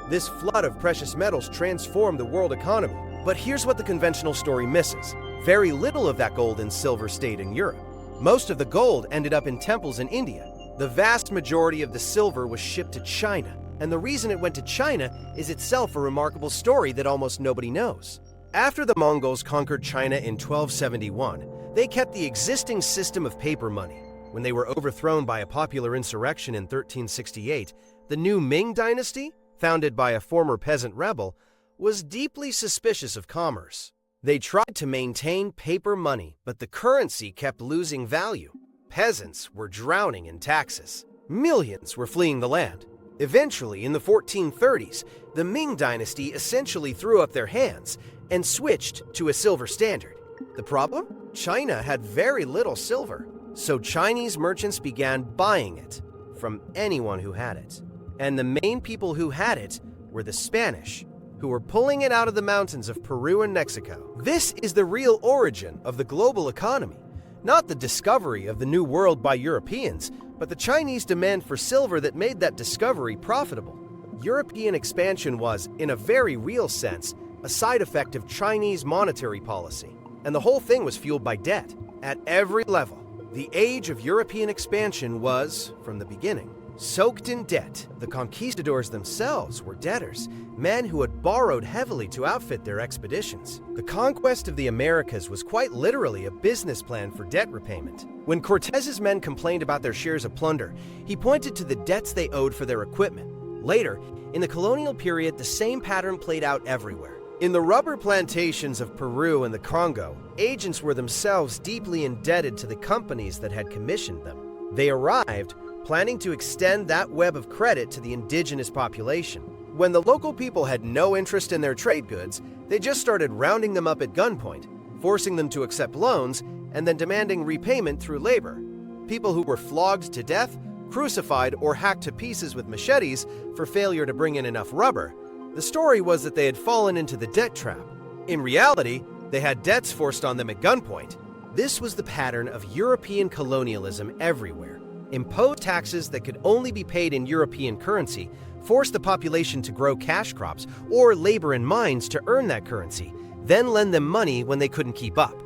This flood of precious metals transformed the world economy. But here's what the conventional story misses. Very little of that gold and silver stayed in Europe. Most of the gold ended up in temples in India. The vast majority of the silver was shipped to China, and the reason it went to China is itself a remarkable story that almost nobody knows. After the Mongols conquered China in 1271, they kept the existing system of paper money. When they were overthrown by a popular insurrection in 1368, the new Ming dynasty, founded by a former peasant rebel, was deeply suspicious of commerce. They tried to maintain paper money, but the currency kept losing value. Peasants were drowning in taxes. Millions were fleeing the land. Eventually, in the 1430s, the Ming dynasty essentially threw up their hands and switched to a silver standard. The problem? China had very little silver, so Chinese merchants began buying it from anyone who had it. and the main people who had it were the Spanish, who were pulling it out of the mountains of Peru and Mexico. This is the real origin of the global economy, not the discovery of the New World by Europeans, but the Chinese demand for silver that made that discovery profitable. European expansion was, in a very real sense, a side effect of Chinese monetary policy, and the whole thing was fueled by debt. At every level, the age of European expansion was, from the beginning, soaked in debt. The conquistadors themselves were debtors, men who had borrowed heavily to outfit their expeditions. The conquest of the Americas was quite literally a business plan for debt repayment. When Cortez's men complained about their shares of plunder, he pointed to the debts they owed for their equipment. Later, in the colonial period, the same pattern played out everywhere. In the rubber plantations of Peru and the Congo, agents were themselves deeply indebted to the companies that had commissioned them. They arrived planning to extend that web of credit to the indigenous population. When the local people had no interest in their trade goods, they just started rounding them up at gunpoint, forcing them to accept loans, and then demanding repayment through labor. People who were flogged to death, crucified, or hacked to pieces with machetes for failure to bring in enough rubber. The story was that they had fallen into the debt trap. In reality, they had debts forced on them at gunpoint. This was the pattern of European colonialism everywhere. Impose taxes that could only be paid in European currency, force the population to grow cash crops or labor in mines to earn that currency, then lend them money when they couldn't keep up.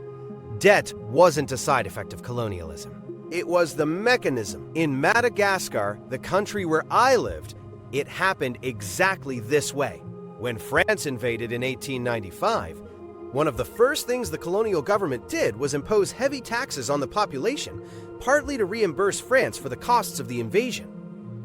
Debt wasn't a side effect of colonialism. It was the mechanism. In Madagascar, the country where I lived, it happened exactly this way. When France invaded in 1895, one of the first things the colonial government did was impose heavy taxes on the population, partly to reimburse France for the costs of the invasion.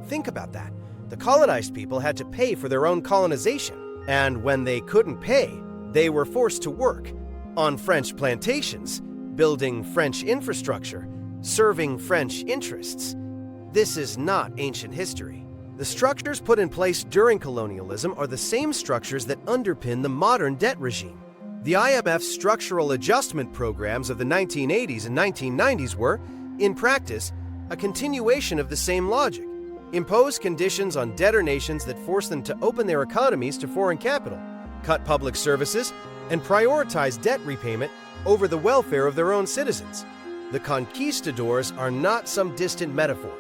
Think about that. The colonized people had to pay for their own colonization, and when they couldn't pay, they were forced to work on French plantations, building French infrastructure, serving French interests. This is not ancient history. The structures put in place during colonialism are the same structures that underpin the modern debt regime. The IMF's structural adjustment programs of the 1980s and 1990s were, in practice, a continuation of the same logic. Impose conditions on debtor nations that force them to open their economies to foreign capital, cut public services, and prioritize debt repayment over the welfare of their own citizens. The conquistadors are not some distant metaphor.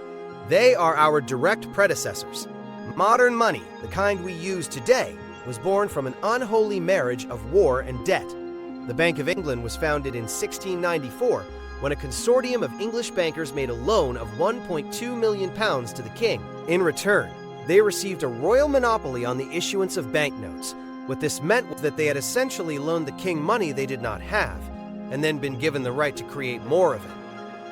They are our direct predecessors. Modern money, the kind we use today, was born from an unholy marriage of war and debt. The Bank of England was founded in 1694 when a consortium of English bankers made a loan of £1.2 million to the king. In return, they received a royal monopoly on the issuance of banknotes. What this meant was that they had essentially loaned the king money they did not have, and then been given the right to create more of it.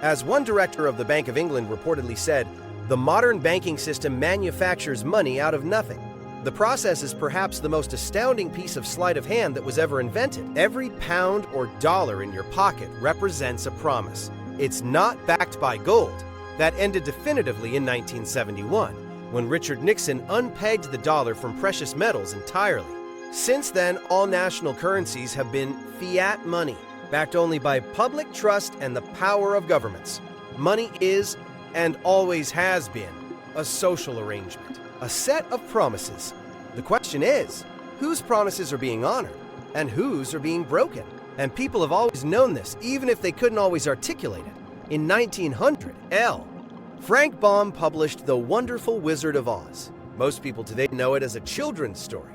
As one director of the Bank of England reportedly said, "The modern banking system manufactures money out of nothing." The process is perhaps the most astounding piece of sleight of hand that was ever invented. Every pound or dollar in your pocket represents a promise. It's not backed by gold. That ended definitively in 1971, when Richard Nixon unpegged the dollar from precious metals entirely. Since then, all national currencies have been fiat money, backed only by public trust and the power of governments. Money is, and always has been, a social arrangement, a set of promises. The question is, whose promises are being honored and whose are being broken? And people have always known this, even if they couldn't always articulate it. In 1900, Frank Baum published The Wonderful Wizard of Oz. Most people today know it as a children's story,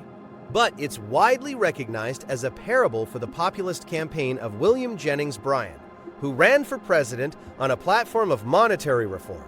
but it's widely recognized as a parable for the populist campaign of William Jennings Bryan, who ran for president on a platform of monetary reform,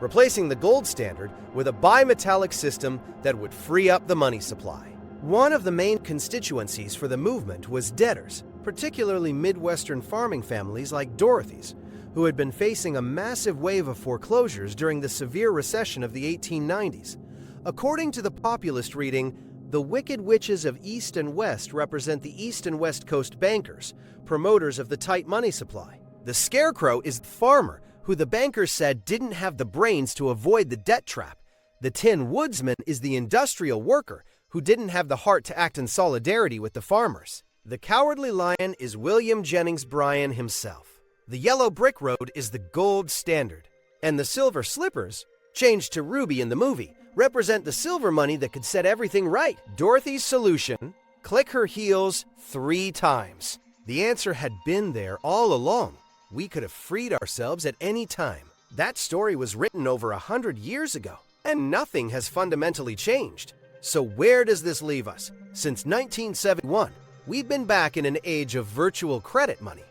replacing the gold standard with a bimetallic system that would free up the money supply. One of the main constituencies for the movement was debtors, particularly Midwestern farming families like Dorothy's, who had been facing a massive wave of foreclosures during the severe recession of the 1890s. According to the populist reading, the Wicked Witches of East and West represent the East and West Coast bankers, promoters of the tight money supply. The Scarecrow is the farmer, who the bankers said didn't have the brains to avoid the debt trap. The Tin Woodsman is the industrial worker, who didn't have the heart to act in solidarity with the farmers. The Cowardly Lion is William Jennings Bryan himself. The Yellow Brick Road is the gold standard. And the Silver Slippers, changed to ruby in the movie, represent the silver money that could set everything right. Dorothy's solution: click her heels 3 times. The answer had been there all along. We could have freed ourselves at any time. That story was written over 100 years ago, and nothing has fundamentally changed. So where does this leave us? Since 1971, we've been back in an age of virtual credit money.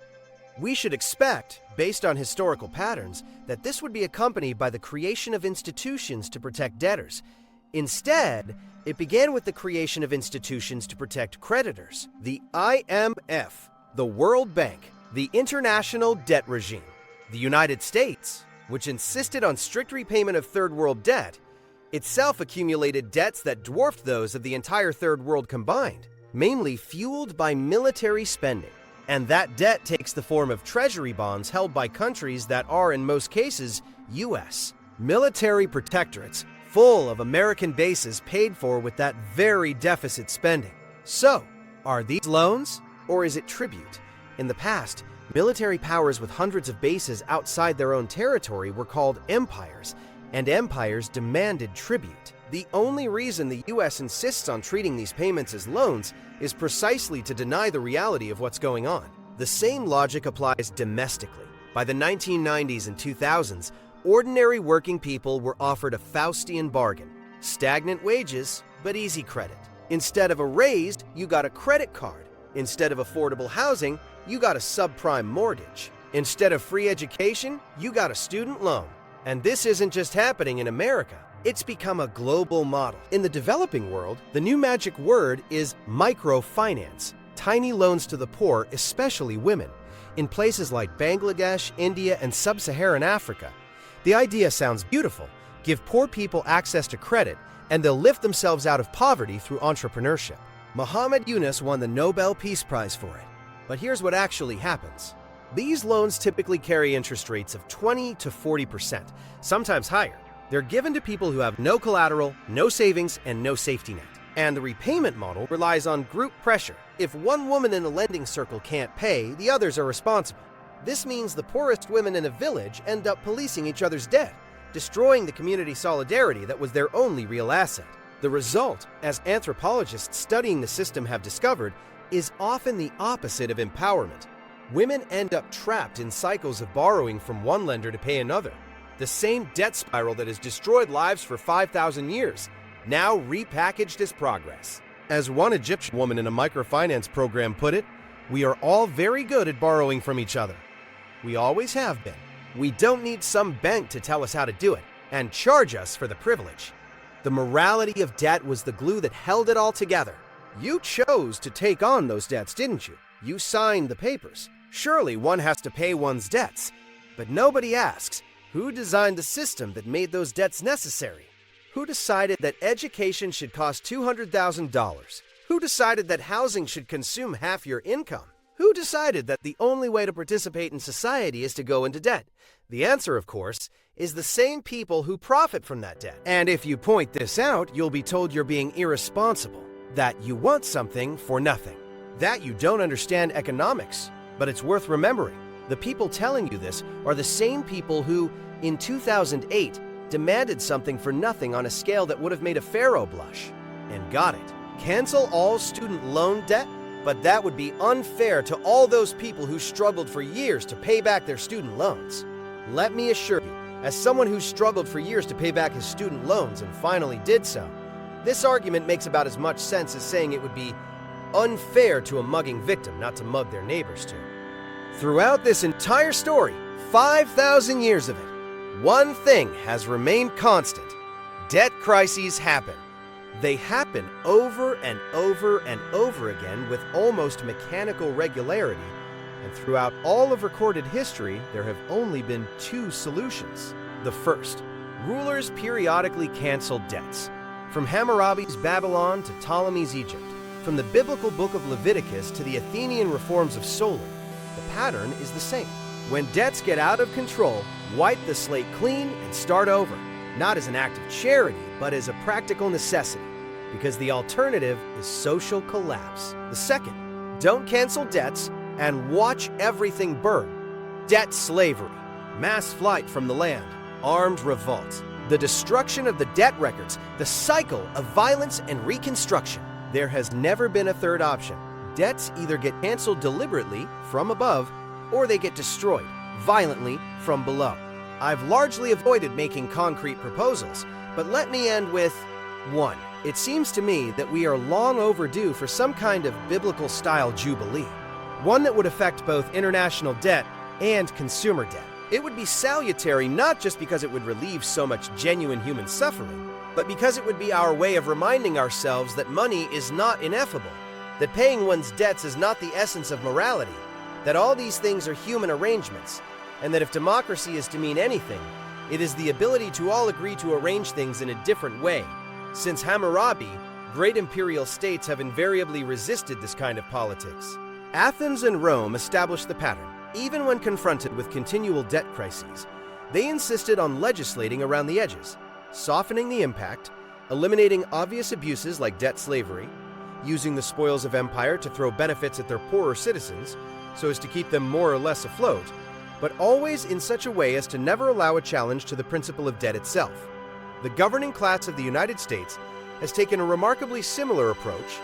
We should expect, based on historical patterns, that this would be accompanied by the creation of institutions to protect debtors. Instead, it began with the creation of institutions to protect creditors. The IMF, the World Bank, the International Debt Regime. The United States, which insisted on strict repayment of third world debt, itself accumulated debts that dwarfed those of the entire third world combined, mainly fueled by military spending. And that debt takes the form of treasury bonds held by countries that are, in most cases, U.S. military protectorates, full of American bases paid for with that very deficit spending. So, are these loans, or is it tribute? In the past, military powers with hundreds of bases outside their own territory were called empires, and empires demanded tribute. The only reason the U.S. insists on treating these payments as loans is precisely to deny the reality of what's going on. The same logic applies domestically. By the 1990s and 2000s, ordinary working people were offered a Faustian bargain: stagnant wages, but easy credit. Instead of a raise, you got a credit card. Instead of affordable housing, you got a subprime mortgage. Instead of free education, you got a student loan. And this isn't just happening in America. It's become a global model. In the developing world, the new magic word is microfinance, tiny loans to the poor, especially women. In places like Bangladesh, India, and sub-Saharan Africa, the idea sounds beautiful. Give poor people access to credit, and they'll lift themselves out of poverty through entrepreneurship. Muhammad Yunus won the Nobel Peace Prize for it. But here's what actually happens. These loans typically carry interest rates of 20 to 40%, sometimes higher. They're given to people who have no collateral, no savings, and no safety net. And the repayment model relies on group pressure. If one woman in a lending circle can't pay, the others are responsible. This means the poorest women in a village end up policing each other's debt, destroying the community solidarity that was their only real asset. The result, as anthropologists studying the system have discovered, is often the opposite of empowerment. Women end up trapped in cycles of borrowing from one lender to pay another. The same debt spiral that has destroyed lives for 5,000 years, now repackaged as progress. As one Egyptian woman in a microfinance program put it, we are all very good at borrowing from each other. We always have been. We don't need some bank to tell us how to do it and charge us for the privilege. The morality of debt was the glue that held it all together. You chose to take on those debts, didn't you? You signed the papers. Surely one has to pay one's debts. But nobody asks, who designed the system that made those debts necessary? Who decided that education should cost $200,000? Who decided that housing should consume half your income? Who decided that the only way to participate in society is to go into debt? The answer, of course, is the same people who profit from that debt. And if you point this out, you'll be told you're being irresponsible, that you want something for nothing, that you don't understand economics. But it's worth remembering, the people telling you this are the same people who, in 2008, demanded something for nothing on a scale that would have made a pharaoh blush. And got it. Cancel all student loan debt? But that would be unfair to all those people who struggled for years to pay back their student loans. Let me assure you, as someone who struggled for years to pay back his student loans and finally did so, this argument makes about as much sense as saying it would be unfair to a mugging victim not to mug their neighbors too. Throughout this entire story, 5,000 years of it, one thing has remained constant. Debt crises happen. They happen over and over and over again with almost mechanical regularity, and throughout all of recorded history, there have only been 2 solutions. The first, rulers periodically canceled debts. From Hammurabi's Babylon to Ptolemy's Egypt, from the biblical book of Leviticus to the Athenian reforms of Solon, the pattern is the same. When debts get out of control, wipe the slate clean and start over, not as an act of charity, but as a practical necessity, because the alternative is social collapse. The second, don't cancel debts and watch everything burn. Debt slavery, mass flight from the land, armed revolt. The destruction of the debt records, the cycle of violence and reconstruction. There has never been a third option. Debts either get canceled deliberately from above, or they get destroyed violently from below. I've largely avoided making concrete proposals, but let me end with 1. It seems to me that we are long overdue for some kind of biblical-style jubilee, one that would affect both international debt and consumer debt. It would be salutary not just because it would relieve so much genuine human suffering, but because it would be our way of reminding ourselves that money is not ineffable, that paying one's debts is not the essence of morality, that all these things are human arrangements, and that if democracy is to mean anything, it is the ability to all agree to arrange things in a different way. Since Hammurabi, great imperial states have invariably resisted this kind of politics. Athens and Rome established the pattern. Even when confronted with continual debt crises, they insisted on legislating around the edges, softening the impact, eliminating obvious abuses like debt slavery, using the spoils of empire to throw benefits at their poorer citizens so as to keep them more or less afloat, but always in such a way as to never allow a challenge to the principle of debt itself. The governing class of the United States has taken a remarkably similar approach,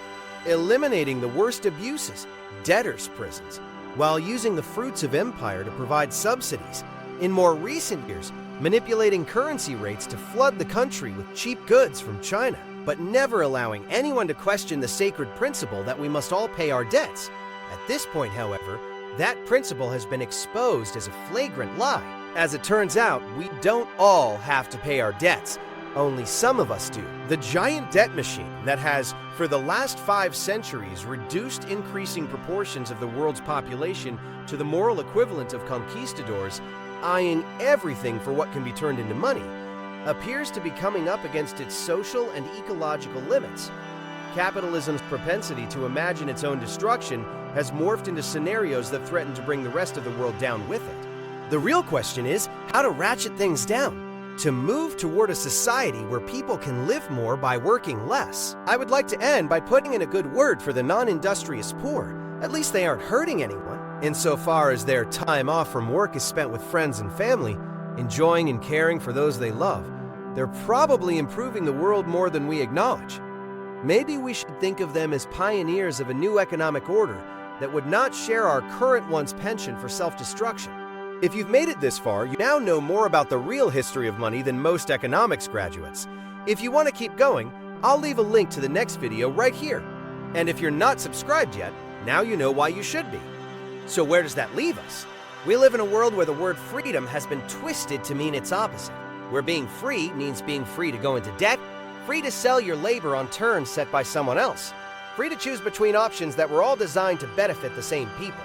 eliminating the worst abuses, debtors' prisons, while using the fruits of empire to provide subsidies. In more recent years, manipulating currency rates to flood the country with cheap goods from China, but never allowing anyone to question the sacred principle that we must all pay our debts. At this point, however, that principle has been exposed as a flagrant lie. As it turns out, we don't all have to pay our debts. Only some of us do. The giant debt machine that has, for the last 5 centuries, reduced increasing proportions of the world's population to the moral equivalent of conquistadors, eyeing everything for what can be turned into money, appears to be coming up against its social and ecological limits. Capitalism's propensity to imagine its own destruction has morphed into scenarios that threaten to bring the rest of the world down with it. The real question is how to ratchet things down, to move toward a society where people can live more by working less. I would like to end by putting in a good word for the non-industrious poor. At least they aren't hurting anyone, insofar as their time off from work is spent with friends and family, enjoying and caring for those they love. They're probably improving the world more than we acknowledge. Maybe we should think of them as pioneers of a new economic order that would not share our current one's penchant for self-destruction. If you've made it this far, you now know more about the real history of money than most economics graduates. If you want to keep going, I'll leave a link to the next video right here. And if you're not subscribed yet, now you know why you should be. So where does that leave us? We live in a world where the word freedom has been twisted to mean its opposite, where being free means being free to go into debt, free to sell your labor on terms set by someone else, free to choose between options that were all designed to benefit the same people.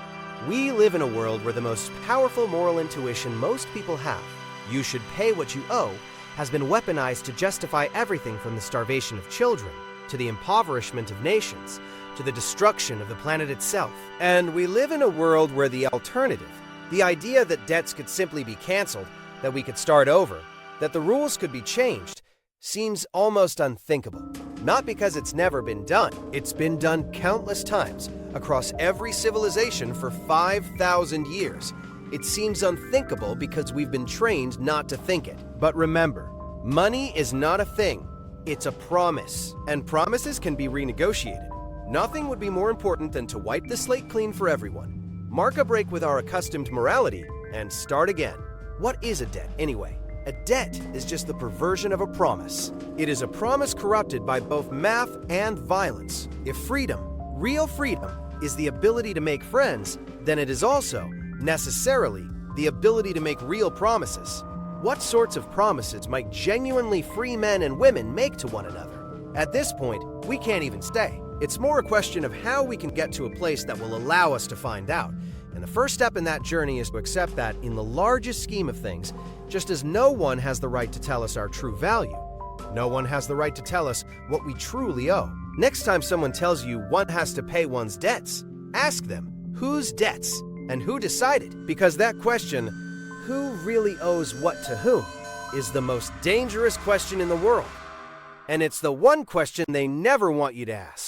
We live in a world where the most powerful moral intuition most people have, you should pay what you owe, has been weaponized to justify everything from the starvation of children, to the impoverishment of nations, to the destruction of the planet itself. And we live in a world where the alternative, the idea that debts could simply be canceled, that we could start over, that the rules could be changed, seems almost unthinkable. Not because it's never been done. It's been done countless times across every civilization for 5,000 years. It seems unthinkable because we've been trained not to think it. But remember, money is not a thing. It's a promise. And promises can be renegotiated. Nothing would be more important than to wipe the slate clean for everyone, mark a break with our accustomed morality, and start again. What is a debt, anyway? A debt is just the perversion of a promise. It is a promise corrupted by both math and violence. If freedom, real freedom, is the ability to make friends, then it is also, necessarily, the ability to make real promises. What sorts of promises might genuinely free men and women make to one another? At this point, we can't even stay. It's more a question of how we can get to a place that will allow us to find out. And the first step in that journey is to accept that, in the largest scheme of things, just as no one has the right to tell us our true value, no one has the right to tell us what we truly owe. Next time someone tells you one has to pay one's debts, ask them, whose debts and who decided? Because that question, who really owes what to whom, is the most dangerous question in the world. And it's the one question they never want you to ask.